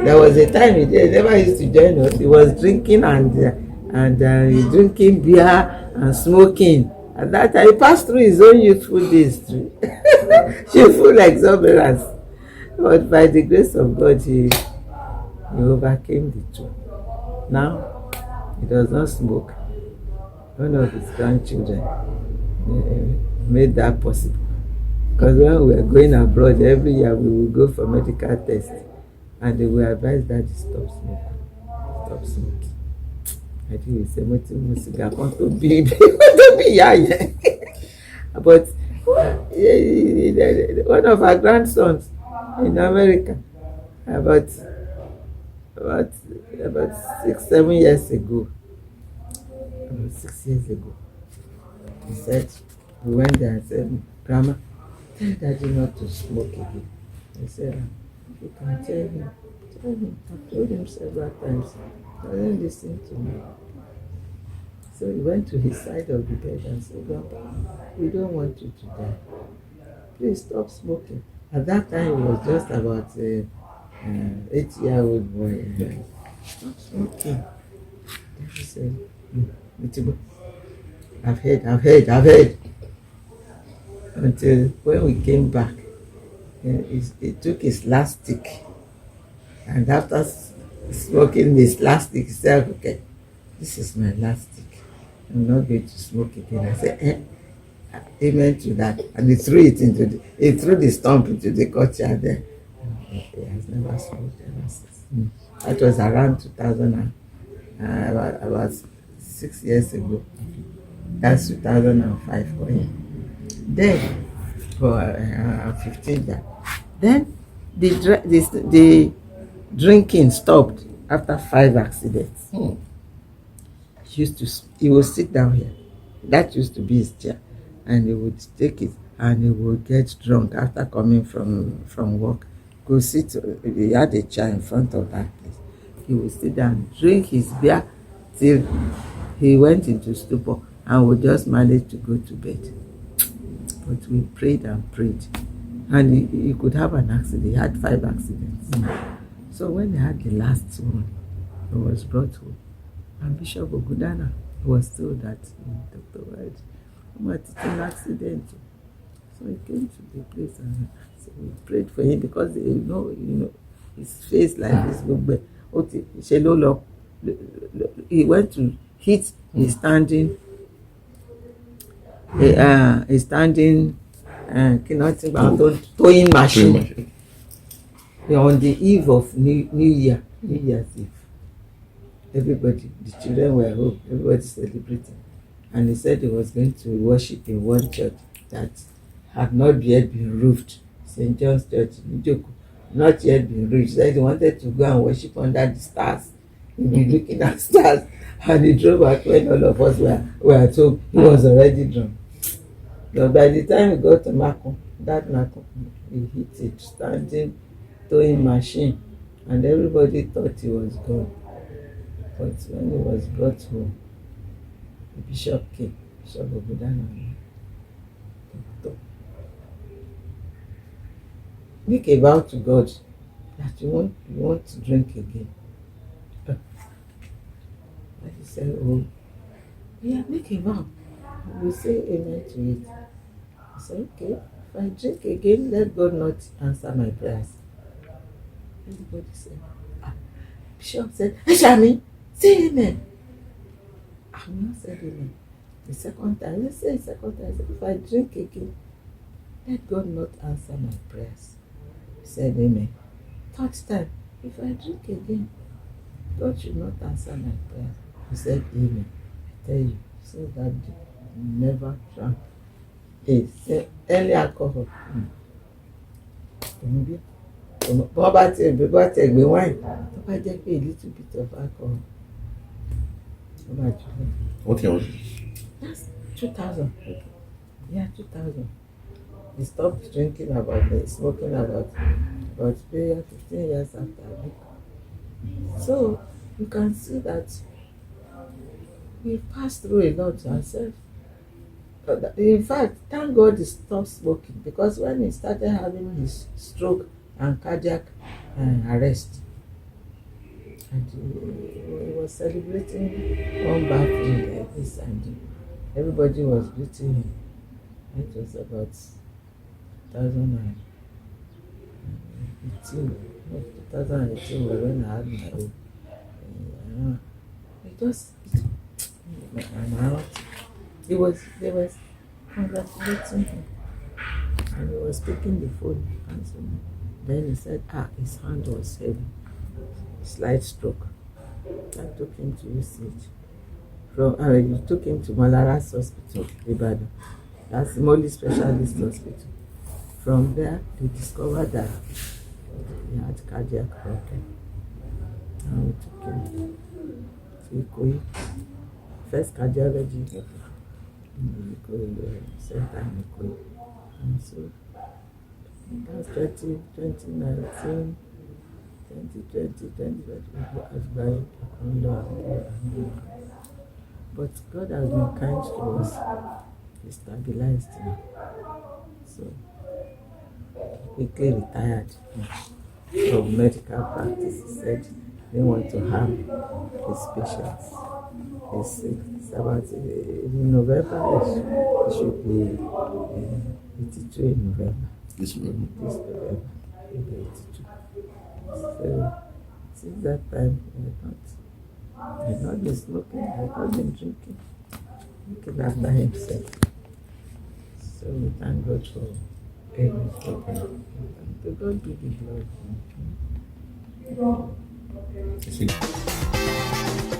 There was a time he never used to join us. He was drinking and drinking beer and smoking. At that time, he passed through his own youthful days too. Youthful exuberance. But by the grace of God, he overcame the two. Now, he does not smoke. One of his grandchildren made that possible. Because when we were going abroad, every year we would go for medical tests. And they will advise that he stop smoking. Stop smoking. I think we say, I want to be young. But one of our grandsons in America, about 6 years ago, about 6 years ago, he said, we went there and said, Grandma, tell Daddy not to smoke again. I said, you can tell him. I've told him several times. He doesn't listen to me. So he went to his side of the bed and said, Grandpa, we don't want you to die. Please stop smoking. At that time, he was just about an 8-year-old boy. Stop smoking. Then he said, I've heard. Until when we came back, he took his last stick. And after smoking his last stick, he said, okay, this is my last stick. I'm not going to smoke again. I said, amen to that. And he threw the stump into the courtyard there. He has never smoked ever since. That was around 2000, about 6 years ago. That's 2005 for him. Then, for 15 years. Then, the drinking stopped after 5 accidents. He would sit down here. That used to be his chair. And he would take it and he would get drunk after coming from work. Go sit, he had a chair in front of that place. He would sit down, drink his beer till he went into stupor and would just manage to go to bed. But we prayed and prayed. And he could have an accident. He had 5 accidents. So when he had the last one, he was brought home. And Bishop Ogudana was told that Dr. Wilde had an accident. So he came to the place and so we prayed for him because you know his face like this. He went to hit his standing towing machine on the eve of New Year's Eve. Everybody, the children were home, everybody celebrating. And he said he was going to worship in one church that had not yet been roofed, St. John's Church in Ijoku, not yet been roofed. He said he wanted to go and worship under the stars. He'd be looking at stars. And he drove back when all of us were at home. He was already drunk. But by the time he got to Mako, he hit it, standing towing machine. And everybody thought he was gone. But when he was brought home, the bishop came, Bishop Obudana. Make a vow to God that you want to drink again. And he said, oh, yeah, make a vow. We say amen to it. I said, okay, if I drink again, let God not answer my prayers. Everybody said, Bishop said, Shami, say amen. I will not say amen. The second time, let's say the second time, I said, if I drink again, let God not answer my prayers. He said amen. Third time, if I drink again, God should not answer my prayers. He said amen. I tell you, so that day, never drank any alcohol. Bọ́bá tẹ̀ gbé wine, tó bá jẹ́ pé a little bit of alcohol. What year was it? That's 2000. Yeah, 2000. He stopped drinking smoking about 15 years after. So you can see that we passed through a lot ourselves. In fact, thank God he stopped smoking, because when he started having his stroke and cardiac arrest, And he was celebrating one birthday like this, and everybody was greeting him. It was about 2018, no, 2018 was when I had my own. It just, they was congratulating him, and he was taking the phone, and so then he said, his hand was heavy, slight stroke. I took him to UCH. You took him to Malara's hospital, Ibadan. That's the only specialist hospital. From there, they discovered that he had cardiac problem. And we took him to Ikoyi. First cardiology in Ikoyi, center in Ikoyi. And so that's 2019, 2020, but God has been kind to us. He stabilized him. So he quickly retired from medical practice. He said they want to harm his patients. It's about in November. It should be 82 in November. This November. This November, it will be 82. So since that time, he's not been smoking, he's not been drinking after himself. So we thank God for everything. To God be the glory.